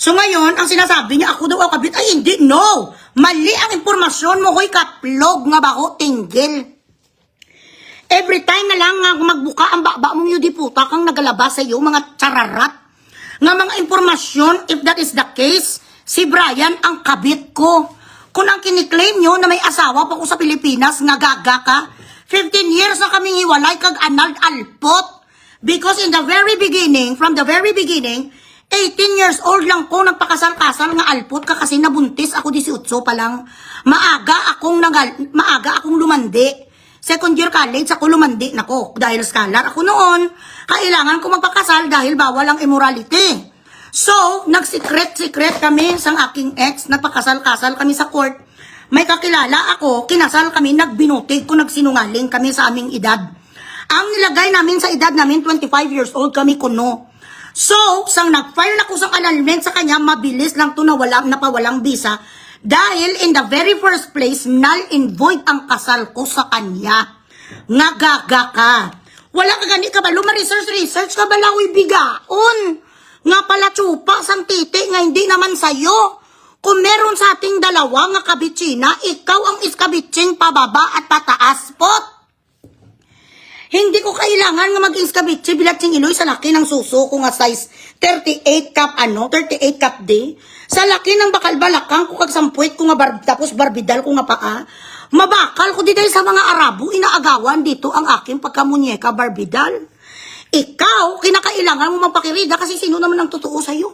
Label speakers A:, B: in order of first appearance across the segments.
A: So ngayon, ang sinasabi niya, ako daw ang kabit, ay hindi, no! Mali ang impormasyon mo, hoy kaplog nga bako, tinggil. Every time na lang nga magbuka ang baba mong yudi puta kang nagalabas sa iyo, mga chararat. Nga mga impormasyon, if that is the case, si Brian ang kabit ko. Kung ang kiniklaim nyo na may asawa pa ko sa Pilipinas, nga gaga ka, 15 years na kaming hiwalay kag anal alpot. Because in the very beginning, from the very beginning, 18 years old lang ko, nagpakasal-kasal nga alpot ka kasi nabuntis ako 18 pa lang. Maaga akong lumandi. Second year college ako lumandi nako dahil scholar ako noon. Kailangan ko magpakasal dahil bawal ang immorality. So, nagsikret-sikret kami sa aking ex, nagpakasal-kasal kami sa court. May kakilala ako, kinasal kami, nagbinutig ko, nagsinungaling kami sa aming edad. Ang nilagay namin sa edad namin, 25 years old kami kuno. So, sang nag-file na ko sa annulment sa kanya, mabilis lang to na napawalang visa. Dahil in the very first place, null and void ang kasal ko sa kanya. Nga gaga ka. Wala ka gani ka ba? Research ka ba lawi bigaon? Nga pala tsupa sang titi nga hindi naman sayo. Kung meron sa ating dalawa nga kabitsina, ikaw ang iskabitsing pababa at pataas pot. Hindi ko kailangan nga mag-iskabitsi bilatsing iloy sa laki ng suso ko nga size 38 cup 38 cup D. Sa laki ng bakal-balakang ko kag sampuit ko nga tapos barbidal ko nga paa. Mabakal ko di dahil sa mga Arabo, inaagawan dito ang aking pagkamunyeka barbidal. Ikaw, kinakailangan mo magpakirida kasi sino naman ang totoo sa'yo?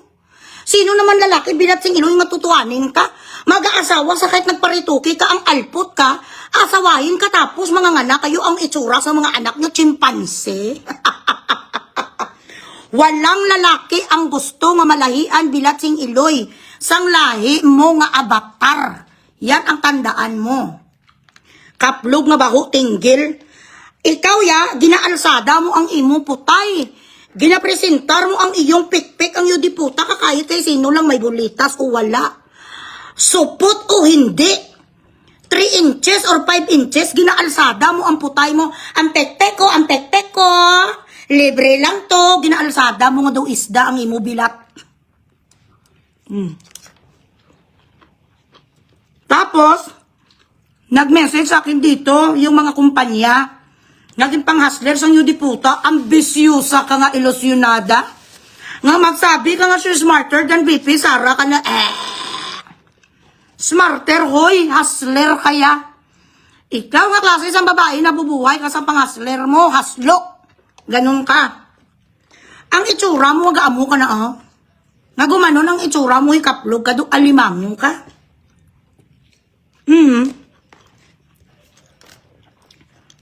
A: Sino naman lalaki binatsing iloy matutuanin ka? Mag-aasawa sa kahit nagparituki ka, ang alpot ka, asawahin ka tapos mga nganak kayo ang itsura sa mga anak nyo, chimpanse. Walang lalaki ang gusto nga malahian bilatsing iloy sang lahi mo nga avatar. Yan ang tandaan mo. Kaplog nga baho tinggil. Ikaw ya, ginaalsada mo ang imo putay. Ginapresentar mo ang iyong pikpik ang yudi puta kakayit kay sino lang may bulitas o wala. Supot o hindi. 3 inches or 5 inches, ginaalsada mo ang putay mo. Ang pekpek ko. Libre lang to. Ginaalsada mo nga daw isda ang imo bilat. Tapos, nag-message sa akin dito yung mga kumpanya. Naging pang-hustler sa yudi puta. Ambisyosa ka nga ilusyonada. Nga magsabi ka nga she's smarter than BP Sara ka na smarter, hoy, hustler kaya. Ikaw nga klase sa babae na bubuhay ka sa pang-hustler mo, haslo. Ganun ka. Ang itsura mo, mag-aamo ka na, Nagumanon ang itsura mo, ikaplog ka, doon alimango ka.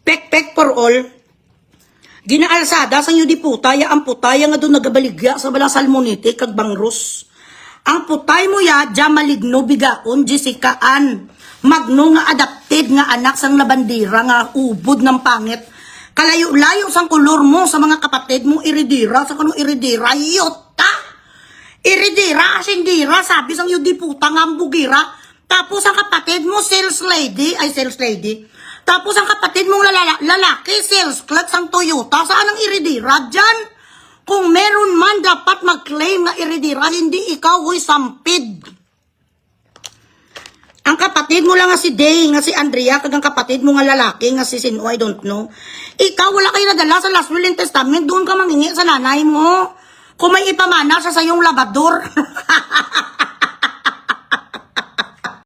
A: Pek-pek for all. Ginaalsada sa yudi putaya, ang putaya nga doon nagabaligya sa balang salmonite, kag bangros. Ang putay mo ya, dya maligno bigaon, Jessica-an. Magno nga adapted nga anak sang labandira nga ubod ng pangit. Kalayo-layo sang kulor mo sa mga kapatid mo, iridira, sa kanong iridira, yota. Iridira, asindira, sabi sang yudi puta nga bugira. Tapos ang kapatid mo, sales lady. Tapos ang kapatid mong lalaki, sales clerk sang Toyota. Saan ang iridira dyan? Kung meron man dapat mag-claim na iridira, hindi ikaw, huy, sampid. Ang kapatid mo lang nga si Day, nga si Andrea, kag ang kapatid mo nga lalaki, nga si Sino, I don't know. Ikaw, wala kayo nadala sa Last Will and Testament, doon ka mangingi sa nanay mo. Kung may ipamana siya sa iyong labador.